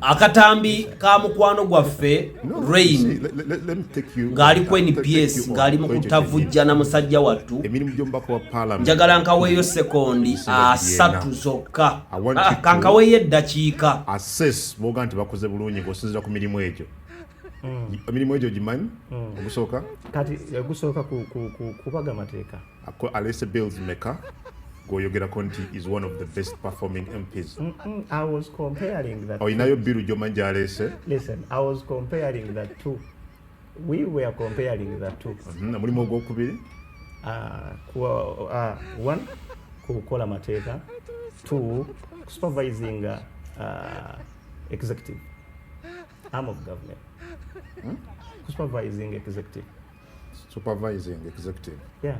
akatambi ka mukwano gwaffe Rain ngali ku NPS ngali mu kutavujja na musajja wattu njagala nkaweeyo sekondi 3 zokka kankaweeyo eddakiika assess boga nti bakoze bulungi ng'osinziira ku mirimu egyo emirimu egyo gimanyi ogusooka kati gusooka kubaga mateeka alese bills meka goyogerako nti is one of the best performing MPs. I was comparing that. Inayo biru gy'omanyi gy'aleese. Listen, I was comparing that too. We were comparing that too. Mulimu ogwokubiri? One, kukola mateeka. Two, supervising executive arm of government. Supervising executive. Supervising executive. Yeah.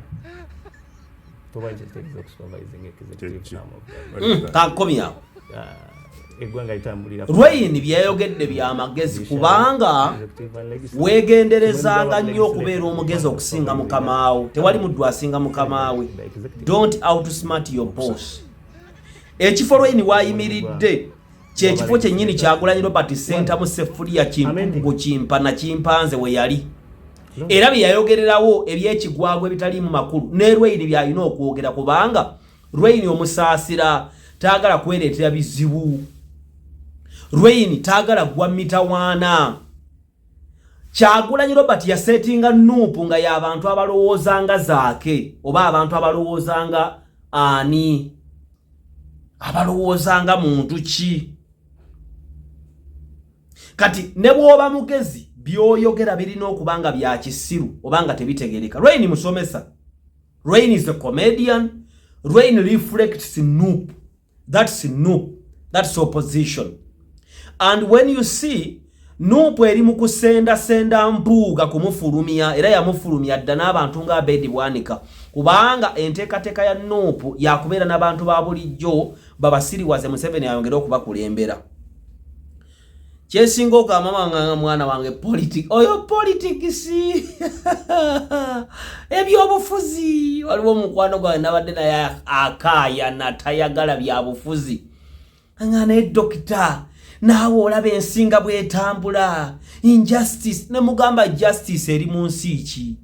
Supervising executive arm of government. Kankomya. Eggwanga litambulira. Rain byayogedde byamagezi kubanga weegenderezanga nnyo okubeera omugezi okusinga mukamaawo. Tewali muddu asinga mukamaawe. Don't outsmart your boss. Ekifo Rain waayimiridde kyekifo kyennyini Kyagulanyi Robert Center mu Sefulia Kimpugu Kimpa na Kimpanze we yali. Era byayogererawo ebyekigwagwa ebitali mu makulu ne Rain byalina okwogera kubanga Rain omusaasira taagala kwereetera bizibu. Rain taagala gwa mitawaana. Kyagulanyi Robert yasetinga nuupu nga y'abantu abalowoozanga zaake oba abantu abalowoozanga ani abalowoozanga muntu ki. Kati ne bw'oba mugezi byoyogera birina okubanga bya kisiru obanga tebitegereka. Rain musomesa. Rain is a comedian. Rain reflects Noop. That's Noop. That's opposition. And when you see Noop eri mu kusenda mbuga kumufulumya era yamufulumya dda n'abantu nga Abedi Bwanika kubanga enteekateeka ya Noop yakubeera n'abantu ba bulijjo babasiriwaze Museveni ayongera okubakulembera. Kyesinga okamama mwana wange oyo politics ebyobufuzi waliwo omukwano gwawe nabadde naye akaaya natayagala byabufuzi angana edokita naawe olaba ensinga bwetambula injustice nemugamba justice eri mu nsi ki.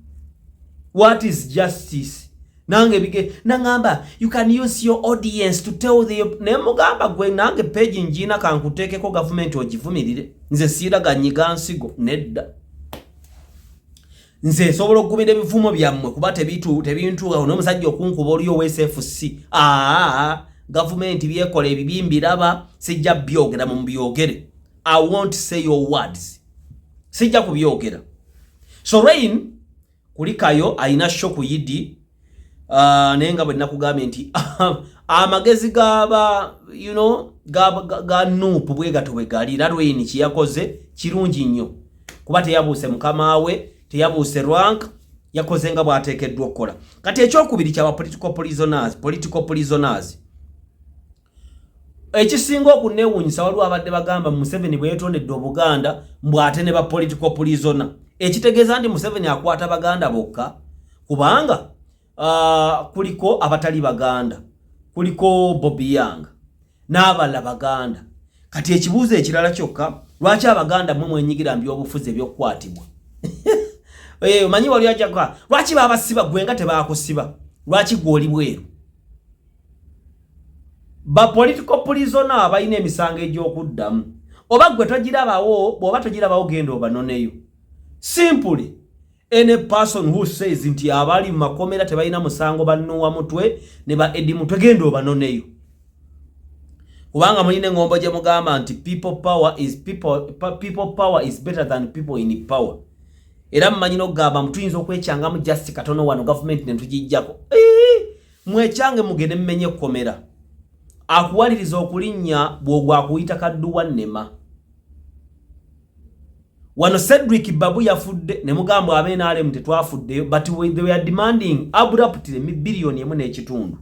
What is justice? Nange bige nangamba you can use your audience to tell the nemugamba gwe nange page njina kankuteekeko government ogivumirire nze siiraganyiga nsigo nedda nze sobola okugumira ebivumo byammwe kuba tebintu n'omusajja okunkuba oliyo WSFC government byekola ebibimbiraba sijja byogera mu byogere. I won't say your words sijja kubyogera. So Rain kulikayo ayina shoku yidi nenga bwe nakugambye nti amagezi gaba ga Noop bwe gatobwe gali Rain kiyakoze kirungi nnyo kuba teyabuuse mukamaawe teyabuuse rank yakoze nga bw'ateekeddwa okukola. Kati ekyokubiri kyaba political prisoners ekisinga okuneewuunyisa waliwo abadde bagamba Museveni bwe yeetondedde Obuganda mbw'ate ne ba political prisoner. Ekitegeeza nti Museveni akwata Baganda bokka kubanga kuliko abatali Baganda kuliko Bobby Yang n'abala Baganda. Kati ekibuuzo ekirala kyokka lwaki Abaganda mmwe mwenyigira mu byobufuzi ebyokukwatibwa manyi wali ajja lwaki babasiba gwe nga tebaakusiba lwaki gw'oli bweru. Ba political prisoner abayina emisango egy'okuddamu oba gwe togirabawo bw'oba togirabawo genda obanoneyo. Simply any person who says nti abali mu makomera tebalina musango bannuwa mutwe ne ba edi mutwe genda obanoneyo kubanga mulina engombo gye mugamba nti people power is better than people in power. Era mmanyi n'okugamba mutuyinza okwecyangamu just katono wano government ne tugijjako mwecyange mugende mmenye ekkomera akuwaliriza okulinnya bw'ogwa akuyita kadduwa nnema. Wano Cedric Babu yafudde ne mugamba abenaalemu tetwafuddeyo but they were demanding abruptly $1 billion.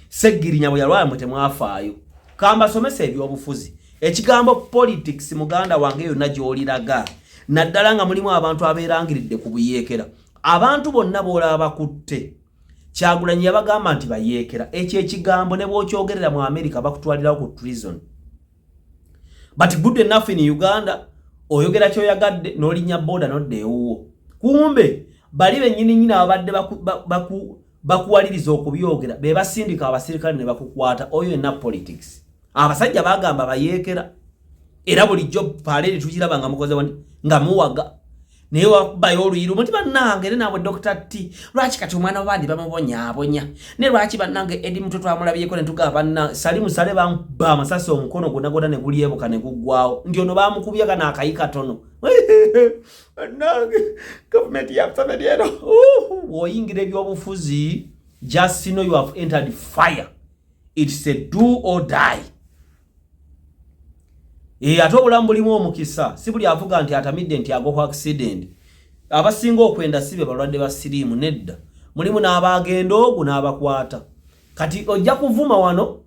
Seggirinya bwe yalwala mwe temwafaayo. Kamba somesa ebyobufuzi. Ekigambo politics muganda wange yonna gy'oliraga. Naddala nga mulimu abantu abeerangiridde ku buyeekera. Abantu bonna b'olaba bakutte. Kyagulanyi yabagamba nti bayeekera. Ekyo ekigambo ne bw'okyogerera mu America bakutwalirawo ku treason. but good enough in Uganda oyogera kyoyagadde n'olinya boda nodde ewuwo. Kumbe bali bennyini nyina abadde bakuwaliriza okubyogera be basindika abasirikale ne bakukwata. Oyo ena politics. Abasajja bagamba bayeekera era bulijjo parade tukiraba nga mukoze wandi nga muwaga naye wakubayo oluyiru muti bannange ne nabwe Dr. T lwaki kati omwana wabandi bamubonya ne lwaki bannange edi mutoto amulabyeko ne tugaba banna Salimu Sale bamba amasasi omukono gonna ne gulyebuka ne guggwawo ndi ono bamukubya kana akayika tono bannange government ya famediero woyingira ebyobufuzi just know you have entered fire. It's a do or die. Ate obulamu bulimu omukisa si buli avuga nti atamidde nti agwa accident. Abasinga okwenda sibe balwadde basirimu nedda. Mulimu n'abagenda ogu n'abakwata. Kati ojja kuvuma wano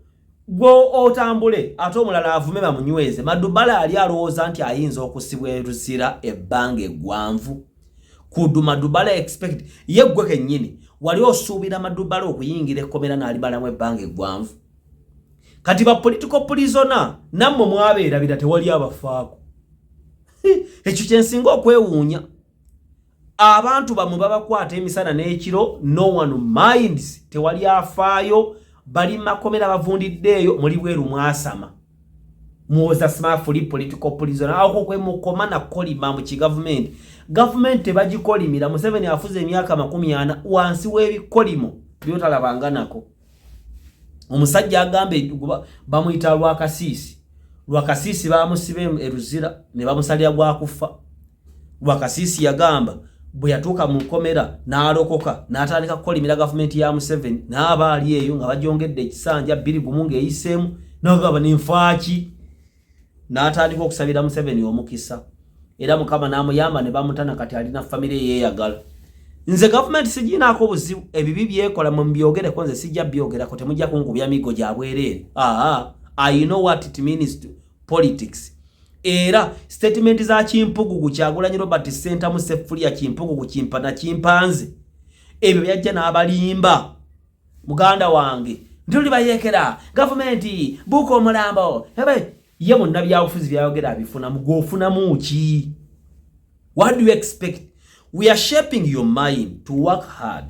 gwo otambule ate omulala avume bamunyweze. Madubala ali alowooza nti ayinza okusibwa eruzira ebbanga eggwanvu. Kudu Madubala expect yeggwe kennyini wali osuubira Madubala okuyingira ekkomera n'alibalamu ebbanga eggwanvu. Kati ba political prisoner nammo mwabeera bira tewali abafaako. Ekyo kyensinga okwewuunya. Abantu bamwe babakwata emisana n'ekiro no one minds tewali afaayo bali makomera bavundiddeeyo muli bweru mwasama. Muoza smafuli political prisoner ako kwe mukoma na kolima mu government. Government tebagikolimira. Museveni afuze emyaka 40 wansi w'ebikolimo byotalabanga nako. Omusajja agambe bamuyita Lwakasisi bamusibe eruzira ne bamusalira gwa kufa. Lwakasisi yagamba bwe yatuuka mu nkomera n'alokoka n'atandika kukolimira government ya Museveni n'abaali eyo nga bajongedde ekisanja 2 ng'eyiseemu n'agamba n'enfaaki n'atandika okusabira Museveni omukisa era Mukama n'amuyamba ne bamutana kati alina family yeeyagala. Nze government sijinaako buzibu ebibi byekola mu byogere ko nze sijja byogera ko temujja kunkubya migo gya bwerere. I know what it means to politics. Era statement za Kimpugugu Kyagulanyi Robert Center mu Sefulia Kimpugugu Kimpana Kimpanze ebyo byajja n'abalimba muganda wange nduli bayekera government buko omulambo ye monna byabufuzi byayogera abifuna mugofuna muki. What do you expect? We are shaping your mind to work hard.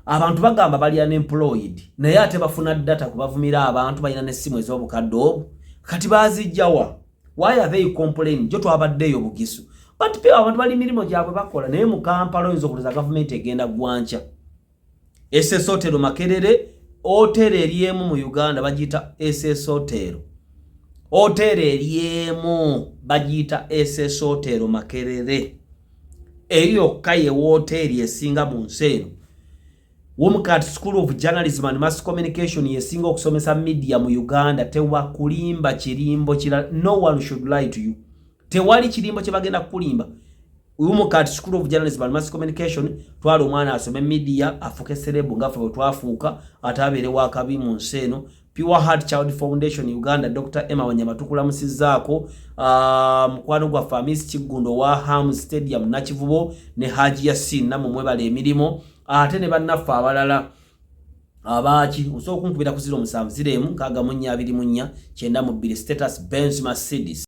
Abantu bagamba bali unemployed naye ate bafuna data kubavumira abantu balina n'essimu ez'obukadde obu kati bazijjawa. Why are they complaining? Jo twabaddeyo bugisu. But pe abantu bali mirimo gyabwe bakola naye mu Kampala oyinza okuliza government egenda gwancha. SS Hotel Makerere hotel eriemu mu Uganda bagiyita SS Hotel. Hotel eriemu bagiyita SS Hotel Makerere. Eyo kaye hotel yesinga mu nseno. Womukat School of Journalism and Mass Communication yesinga okusomesa media mu Uganda tewa kulimba kirimbo kira. No one should lie to you. Tewali kirimbo kye bagenda kulimba. Womukat School of Journalism and Mass Communication twali omwana asome media afuke serebu ngafe bwe twafuuka atabere wakabi mu nseno. Pure Heart Child Foundation Uganda Dr. Emma Wanyamatukula musizaako mukwano gwa Famis Kigundo wa Ham Stadium Nakivubo ne Haji Yasin namwe mwebale emirimu ate ne bannaffe abalala abaki osobola okunkubira ku 07 0 6 2 4 9 2 status Benz Mercedes.